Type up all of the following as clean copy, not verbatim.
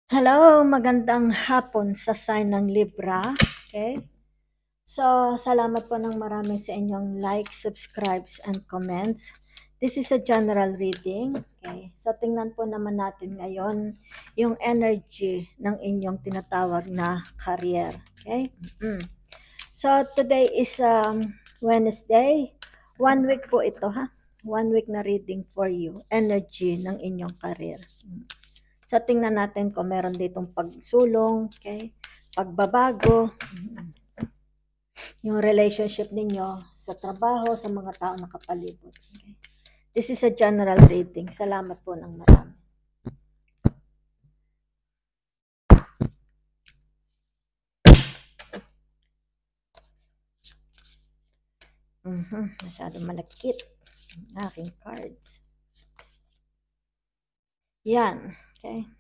Hello, magandang hapon sa sign ng Libra. Okay? So, salamat po ng marami sa inyong likes, subscribes, and comments. This is a general reading. Okay? So, tingnan po naman natin ngayon yung energy ng inyong tinatawag na career. Okay? So, today is Wednesday. 1 week po ito, ha? 1 week na reading for you. Energy ng inyong career. So, tingnan natin kung meron ditong pagsulong, okay? Pagbabago, yung relationship ninyo sa trabaho, sa mga tao nakapalibot. Okay? This is a general reading. Salamat po ng marami. Masyado malakit ang aking cards. Yan. Okay?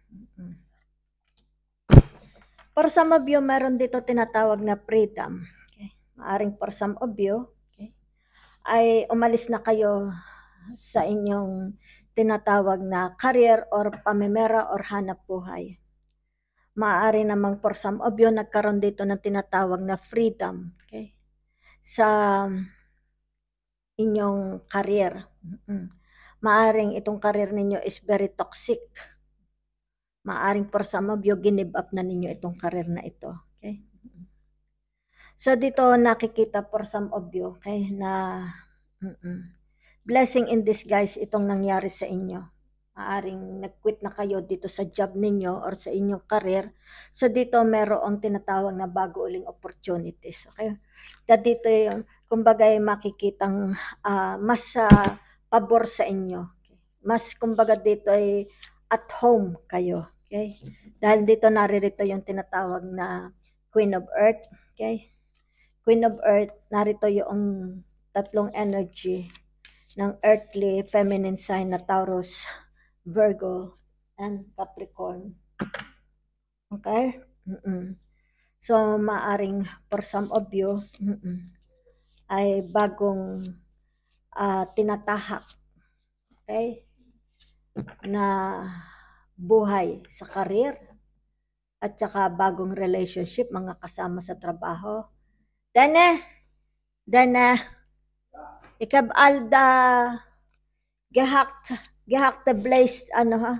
For some of you, meron dito tinatawag na freedom. Okay? Maaring for some of you, okay, ay umalis na kayo sa inyong tinatawag na career or pamimera or hanap buhay. Maaari namang for some of you, nagkaroon dito ng tinatawag na freedom, okay, sa inyong career. Maaring itong career ninyo is very toxic. Maaring for some of you, give up na ninyo itong career na ito. Okay? So dito nakikita for some of you, okay, na blessing in disguise itong nangyari sa inyo. Maaring nag-quit na kayo dito sa job ninyo or sa inyong career. So dito merong tinatawag na bago uling opportunities. Okay? Dito yung, kumbaga, makikitang mas pabor sa inyo. Okay? Mas, kumbaga, dito ay at home kayo. Okay? Dahil dito naririto yung tinatawag na Queen of Earth. Okay? Queen of Earth, narito yung tatlong energy ng earthly feminine sign na Taurus, Virgo, and Capricorn. Okay? So, maaring for some of you, ay bagong tinatahak, okay, na buhay sa career at saka bagong relationship, mga kasama sa trabaho. Dane, ikab alda gehakt blaze ano ha,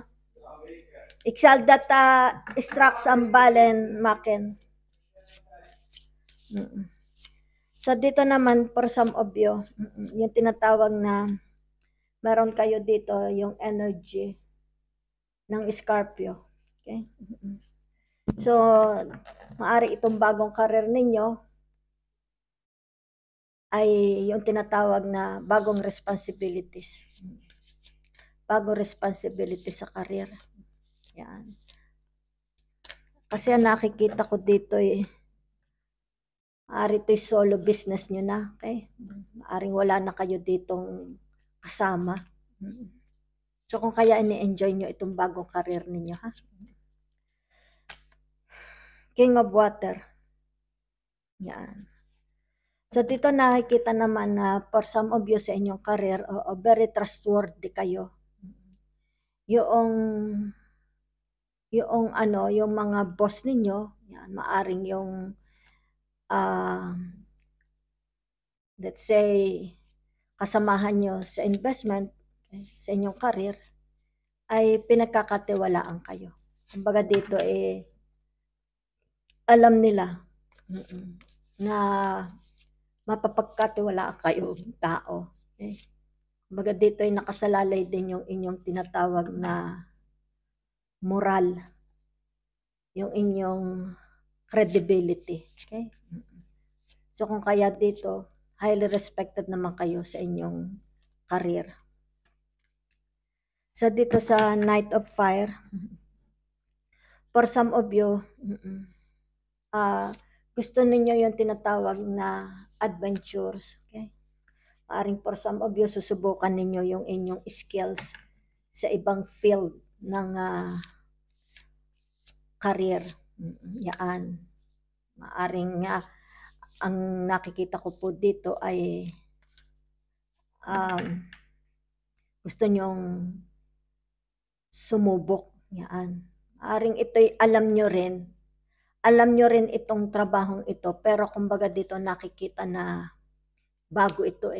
iksaldata istraks ang balen maken. So dito naman for some of you, yung tinatawag na meron kayo dito yung energy ng Scorpio. Okay? So maari itong bagong career ninyo ay yung tinatawag na bagong responsibilities. Bagong responsibility sa career. Yan. Kasi nakikita ko dito maaari ito'y solo business nyo na. Okay? Maaring wala na kayo ditong kasama. So kung kaya ini-enjoy nyo itong bagong career ninyo, ha? King of Water. Yan. So dito nakikita naman na for some of you sa inyong career, very trustworthy kayo. Yung mga boss ninyo, yan, maaring yung let's say kasamahan nyo sa investment, okay, sa inyong career, ay pinagkakatiwalaan kayo. Kumbaga dito alam nila na mapapagkatiwalaan kayo tao. Okay? Kumbaga dito ay nakasalalay din yung inyong tinatawag na moral, yung inyong credibility. Okay? So kung kaya dito, highly respected naman kayo sa inyong career. So dito sa Knight of Fire, for some of you, gusto ninyo yung tinatawag na adventures. Okay? Maaring for some of you, susubukan ninyo yung inyong skills sa ibang field ng career. Yan. Maaring ang nakikita ko po dito ay gusto nyong sumubok. Yan. Maaring ito'y alam nyo rin itong trabahong ito, pero kumbaga dito nakikita na bago ito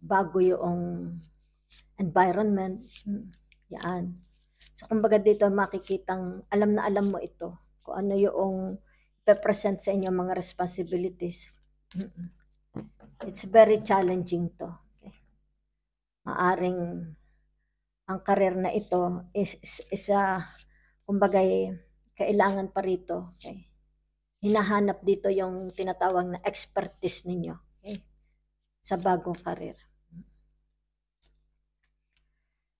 bago yung environment, yan. So kumbaga dito makikitang alam na alam mo ito, kung ano yung ipe-present sa inyo mga responsibilities. It's very challenging to. Okay. Maaring ang career na ito is kumbaga kailangan pa rito. Okay. Hinahanap dito yung tinatawag na expertise ninyo, okay, sa bagong career.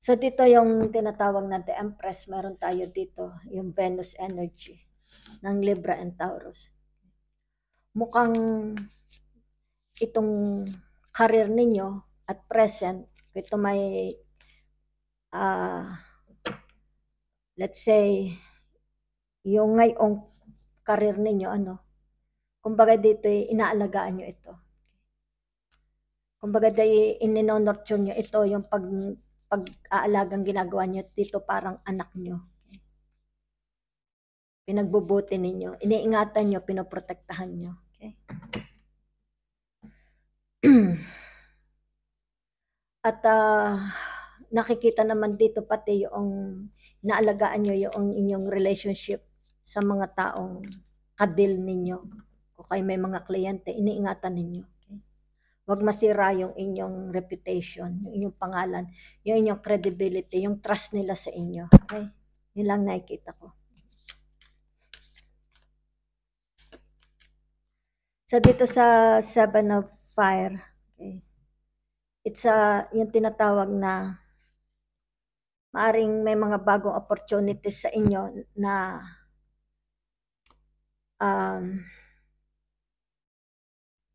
So dito yung tinatawag na The Empress, meron tayo dito yung Venus energy ng Libra and Taurus. Mukhang itong career ninyo at present, ito may let's say yung ngayong career ninyo, kumbaga dito inaalagaan nyo ito. Kumbaga ininorture nyo ito, yung pag-aalagang ginagawa nyo dito parang anak nyo. Okay. Pinagbubuti ninyo, iniingatan nyo, pinoprotektahan nyo. Okay. At nakikita naman dito pati yung inaalagaan nyo yung inyong relationship sa mga taong kadil ninyo. Kung kayo may mga kliyente, iniingatan ninyo. Okay? Huwag masira yung inyong reputation, yung inyong pangalan, yung inyong credibility, yung trust nila sa inyo. Okay? Yun lang nakikita ko. So dito sa Seven of Fire, okay, it's yung tinatawag na maaring may mga bagong opportunities sa inyo na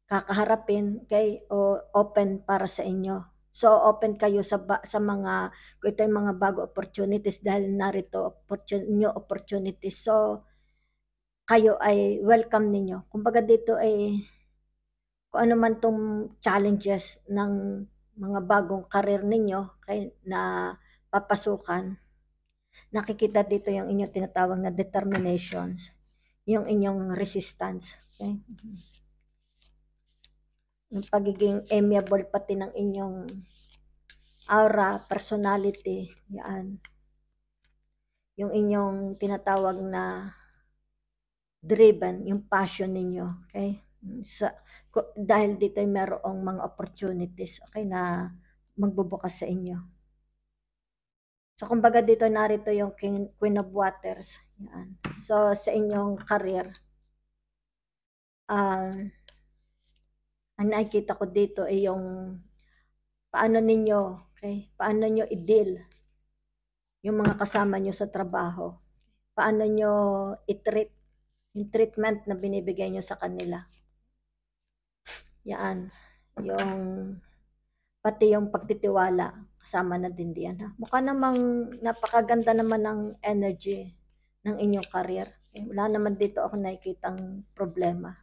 kakaharapin, okay, o open para sa inyo. So open kayo sa mga kung ito yung mga bago opportunities dahil narito new opportunities. So kayo ay welcome ninyo. Kumbaga dito ay kung ano man tong challenges ng mga bagong career ninyo na papasukan, nakikita dito yung inyong tinatawag na determinations, yung inyong resistance. Okay? Yung pagiging amiable pati ng inyong aura, personality, yan. Yung inyong tinatawag na driven, yung passion ninyo, okay? Dahil dito ay merong mga opportunities, okay, na magbubukas sa inyo. So kumbaga dito narito yung Queen of Waters, yan. So sa inyong career, ang nakikita ko dito ay yung paano ninyo, okay, paano nyo i-deal yung mga kasama nyo sa trabaho. Paano nyo i-treat, yung treatment na binibigay nyo sa kanila. Yan, yung pati yung pagtitiwala, kasama na din diyan. Mukha namang napakaganda naman ng energy ng inyong career. Wala naman dito ako nakikitang problema.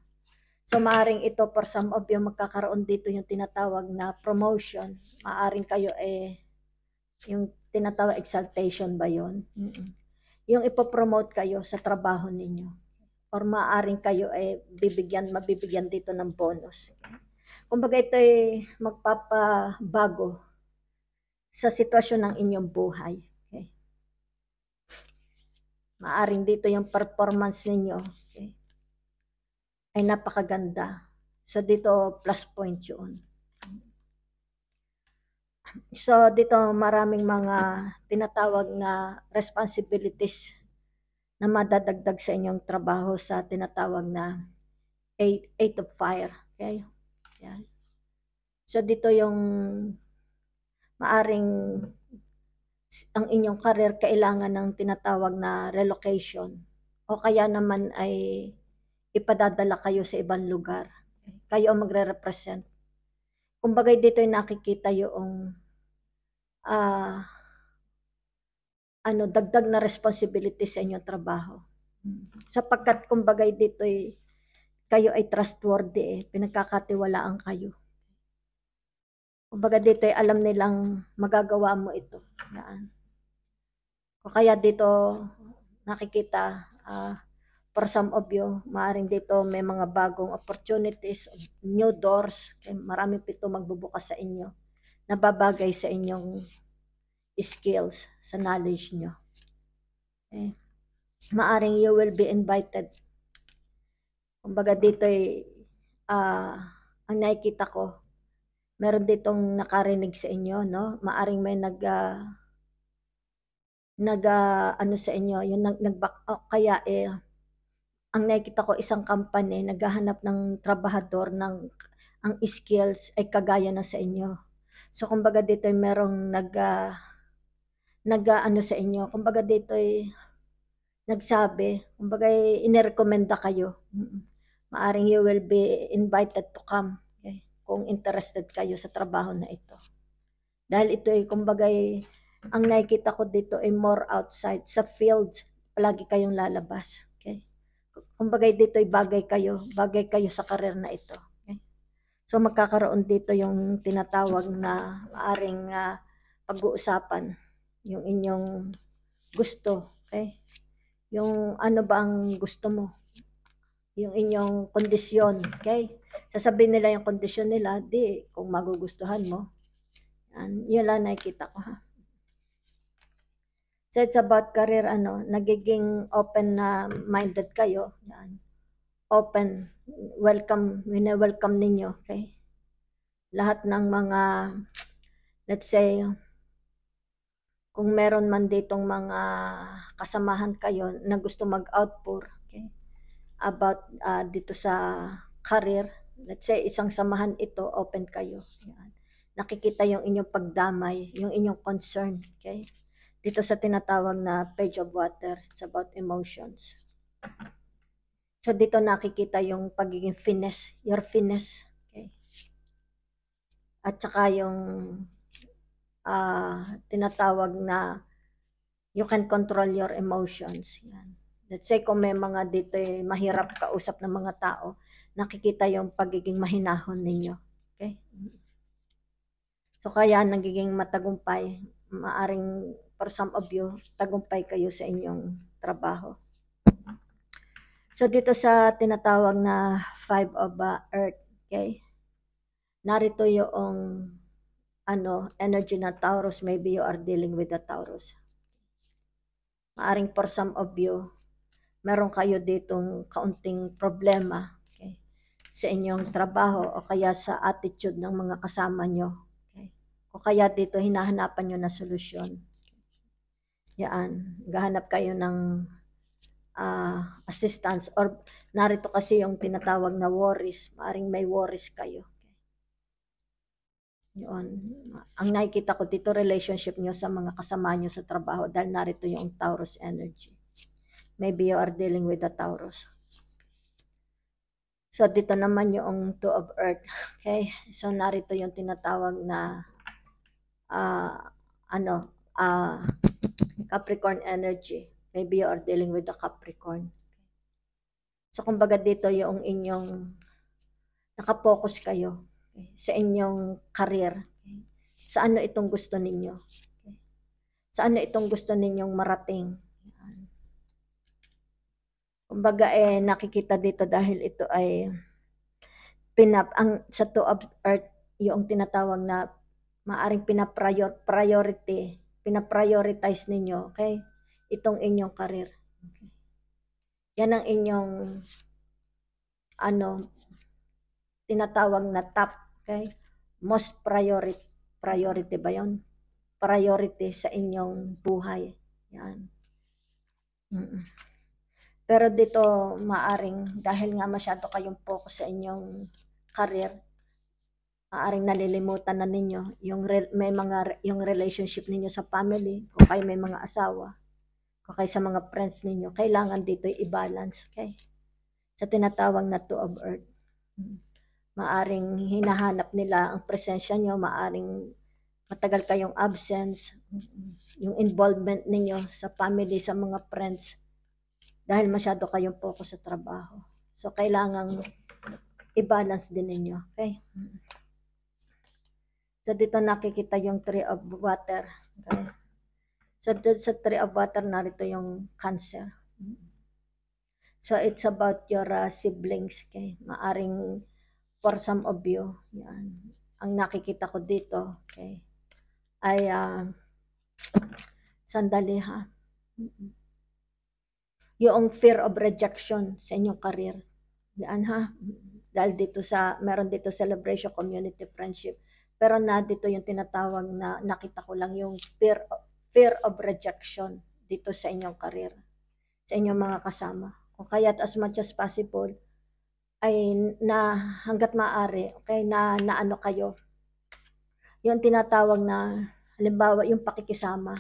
So maaring ito for some of you magkakaroon dito yung tinatawag na promotion. Maaring kayo yung tinatawag exaltation ba yun? Yung ipopromote kayo sa trabaho ninyo. Or maaring kayo mabibigyan dito ng bonus. Kumbaga ito ay magpapabago sa sitwasyon ng inyong buhay. Okay? Maaring dito yung performance ninyo, okay, ay napakaganda. So dito plus point yun. So dito maraming mga tinatawag na responsibilities na madadagdag sa inyong trabaho sa tinatawag na Eight of Fire. Okay? Yan. So dito yung maaring ang inyong career kailangan ng tinatawag na relocation o kaya naman ay ipadadala kayo sa ibang lugar. Kayo ang magre-represent. Kumbaga dito yung nakikita yung dagdag na responsibility sa inyong trabaho. Sapagkat kumbaga dito kayo ay trustworthy, pinagkakatiwalaan kayo. Kumbaga dito alam nilang magagawa mo ito. Yan. O kaya dito nakikita, for some of you, maaring dito may mga bagong opportunities, new doors, okay? Marami pito magbubukas sa inyo, nababagay sa inyong skills, sa knowledge nyo. Okay? Maaring you will be invited. Kumbaga dito ang nakikita ko, meron ditong nakarinig sa inyo, no? Maaring may ano sa inyo, yung kaya ang nakikita ko isang company naghahanap ng trabahador ng ang skills ay kagaya na sa inyo. So kumbaga dito ay merong ano sa inyo, kumbaga dito ay nagsabi, kumbaga inirekomenda kayo. Maaring you will be invited to come, okay? Kung interested kayo sa trabaho na ito. Dahil ito ay kumbaga ang nakikita ko dito ay more outside, sa field, palagi kayong lalabas. Okay? Kumbaga dito ay bagay kayo sa karir na ito. Okay? So magkakaroon dito yung tinatawag na maaring pag-uusapan, yung inyong gusto. Okay? Yung ano ba ang gusto mo? Yung inyong kondisyon. Okay? Sasabihin nila yung kondisyon nila, di kung magugustuhan mo. Yun lang nakikita ko, ha. So it's about career, nagiging open na minded kayo. Yan. Open, welcome, wina-welcome ninyo, okay? Lahat ng mga, let's say, kung meron man ditong mga kasamahan kayo na gusto mag-outpour, okay? About dito sa career, let's say isang samahan ito, open kayo. Yan. Nakikita yung inyong pagdamay, yung inyong concern, okay? Dito sa tinatawag na page of water, it's about emotions. So dito nakikita yung pagiging finesse, your finesse, okay? At saka yung tinatawag na you can control your emotions. Yan. Let's say kung may mga dito mahirap kausap ng mga tao, nakikita yung pagiging mahinahon ninyo. Okay? So kaya nagiging matagumpay, maaring for some of you, tagumpay kayo sa inyong trabaho. So dito sa tinatawag na 5 of Earth, okay? Narito yung energy na Taurus, maybe you are dealing with the Taurus. Maaring for some of you, meron kayo ditong kaunting problema, okay, sa inyong trabaho o kaya sa attitude ng mga kasama nyo. Okay? O kaya dito hinahanapan nyo na solusyon. Yan, gahanap kayo ng assistance or narito kasi yung tinatawag na worries, maaring may worries kayo. Yun. Ang nakikita ko dito, relationship nyo sa mga kasama nyo sa trabaho dahil narito yung Taurus energy. Maybe you are dealing with the Taurus. So dito naman yung 2 of Earth. Okay? So narito yung tinatawag na Capricorn energy. Maybe you are dealing with the Capricorn. So kumbaga dito yung inyong nakapokus kayo, okay, sa inyong career. Okay? Sa ano itong gusto ninyo? Okay? Sa ano itong gusto ninyong marating? Yan. Kumbaga nakikita dito dahil ito ay sa 2 of Earth, yung tinatawag na maaring pinaprioritize ninyo, okay? Itong inyong career. Okay. Yan ang inyong tinatawag na top, okay? Most priority ba yun? Priority sa inyong buhay. Yan. Pero dito maaring dahil nga masyado kayong focus sa inyong career, maaring nalilimutan na ninyo yung yung relationship ninyo sa family, kung kayo may mga asawa, kung kayo sa mga friends ninyo, kailangan dito i-balance, okay? Sa tinatawag na 2 of Earth. Maaring hinahanap nila ang presensya nyo, maaring matagal kayong absence, yung involvement ninyo sa family, sa mga friends, dahil masyado kayong focus sa trabaho. So kailangan i-balance din ninyo, okay? So dito nakikita yung 3 of water, okay? So, sa Three of Water, narito yung Cancer. So, it's about your siblings, okay? Maaring for some of you, yan. Ang nakikita ko dito, okay, ay, sandali ha. Yung fear of rejection sa inyong career. Yan ha. Dahil dito meron dito celebration, community, friendship. Pero dito yung tinatawag na nakita ko lang yung fear of rejection dito sa inyong career, sa inyong mga kasama. Kung kaya't as much as possible, ay na hanggat maaari, okay, na ano kayo, yung tinatawag na, halimbawa, yung pakikisama.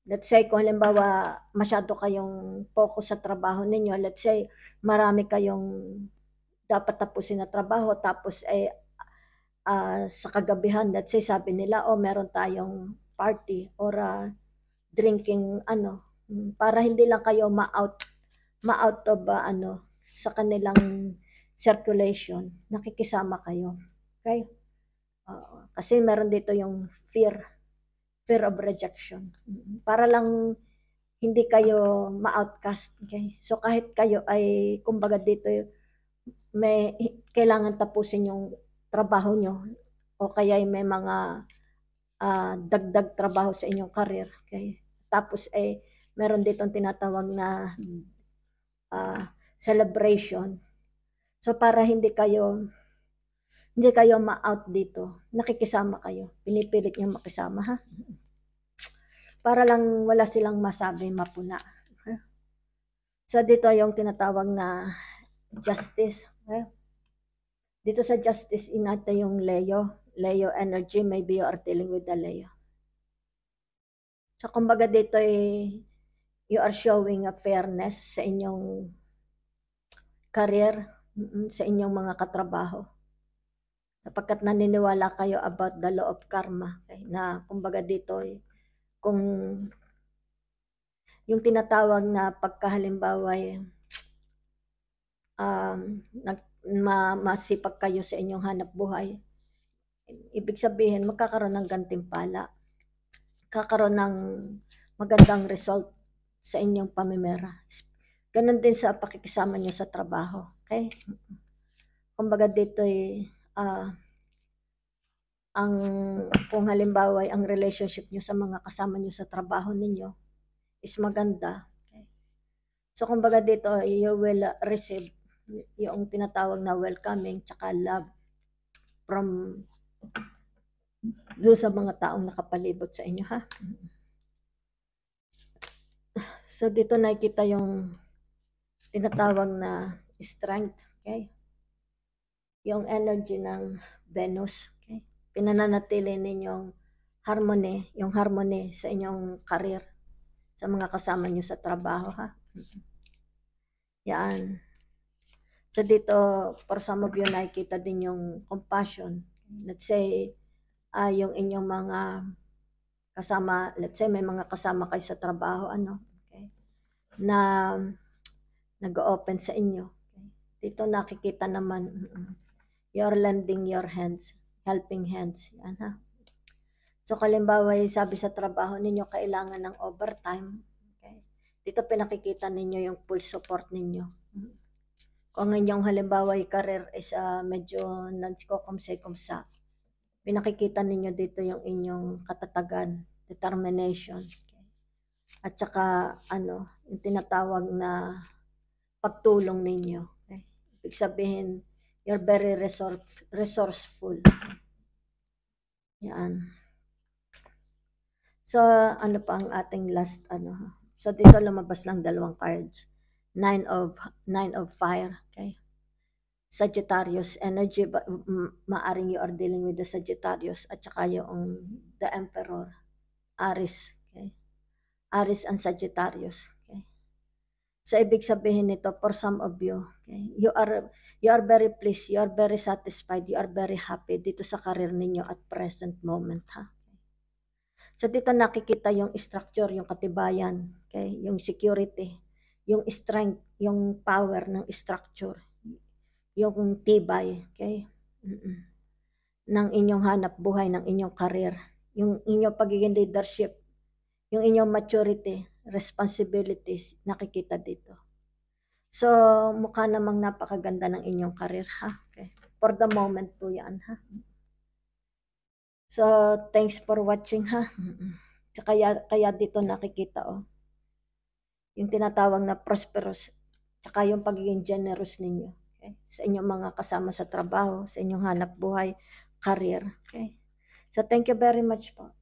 Let's say, kung halimbawa, masyado kayong focus sa trabaho ninyo, let's say, marami kayong dapat tapusin na trabaho, tapos sa kagabihan, let's say, sabi nila, meron tayong party or drinking, para hindi lang kayo ma-out of sa kanilang circulation, nakikisama kayo. Okay? Kasi meron dito yung fear of rejection. Para lang hindi kayo ma-outcast. Okay? So kahit kayo ay, kumbaga dito, may kailangan tapusin yung trabaho nyo, o kaya may mga dagdag trabaho sa inyong career. Okay? Tapos meron ditong tinatawag na celebration. So para hindi kayo ma-out dito, nakikisama kayo. Pinipilit nyo makisama, ha? Para lang wala silang masabi, mapuna. So dito yung tinatawag na justice. Okay? Dito sa justice, inata yung Leo energy, maybe you are dealing with the Leo. So kumbaga dito you are showing a fairness sa inyong career, sa inyong mga katrabaho. Sapagkat naniniwala kayo about the law of karma, okay? Na kumbaga dito kung yung tinatawag na pagkahalimbawa masipag kayo sa inyong hanap buhay, ibig sabihin magkakaroon ng gantimpala, kakaroon ng magandang result sa inyong pamimera. Ganon din sa pakikisama niyo sa trabaho. Okay? Kumbaga dito kung halimbawa ang relationship niyo sa mga kasama niyo sa trabaho ninyo is maganda. Okay? So kumbaga dito you will receive yung tinatawag na welcoming tsaka love from doon sa mga taong nakapalibot sa inyo, ha? So dito nakikita yung tinatawag na strength, okay? Yung energy ng Venus, okay? Pinananatili ninyong yung harmony sa inyong career, sa mga kasama nyo sa trabaho, ha? Yan. So dito, for some of you, nakikita din yung compassion. Let's say, yung inyong mga kasama, let's say may mga kasama kayo sa trabaho, okay, na nag-open sa inyo. Okay? Dito nakikita naman, you're lending your hands, helping hands. Yan, ha? So kalimbawa, sabi sa trabaho ninyo, kailangan ng overtime. Okay? Dito pinakikita ninyo yung full support ninyo. Kung inyong halimbawa yung career is medyo nagko-kumse-kumsa, pinakikita ninyo dito yung inyong katatagan, determination. Okay? At saka yung tinatawag na pagtulong ninyo. Okay? Ibig sabihin, you're very resourceful. Yan. So, ano pa ang ating last, So, dito lumabas lang dalawang cards. Nine of Fire, okay? Sagittarius energy, maaring you are dealing with the Sagittarius at saka yung the Emperor, Aries, okay? Aries and Sagittarius, okay? So, ibig sabihin nito, for some of you, okay, you are very pleased, you are very satisfied, you are very happy dito sa career ninyo at present moment, ha? So dito nakikita yung structure, yung katibayan, okay? Yung security, yung strength, yung power ng structure, yung tibay, okay? Ng inyong hanap buhay, ng inyong career. yung inyong pagiging leadership, yung inyong maturity, responsibilities, nakikita dito. So, mukha namang napakaganda ng inyong career, ha? Okay. For the moment po yan, ha? So, thanks for watching, ha? Kaya dito nakikita, yung tinatawag na prosperous, tsaka yung pagiging generous ninyo, okay? Sa inyong mga kasama sa trabaho, sa inyong hanap buhay, career, okay? So, thank you very much po.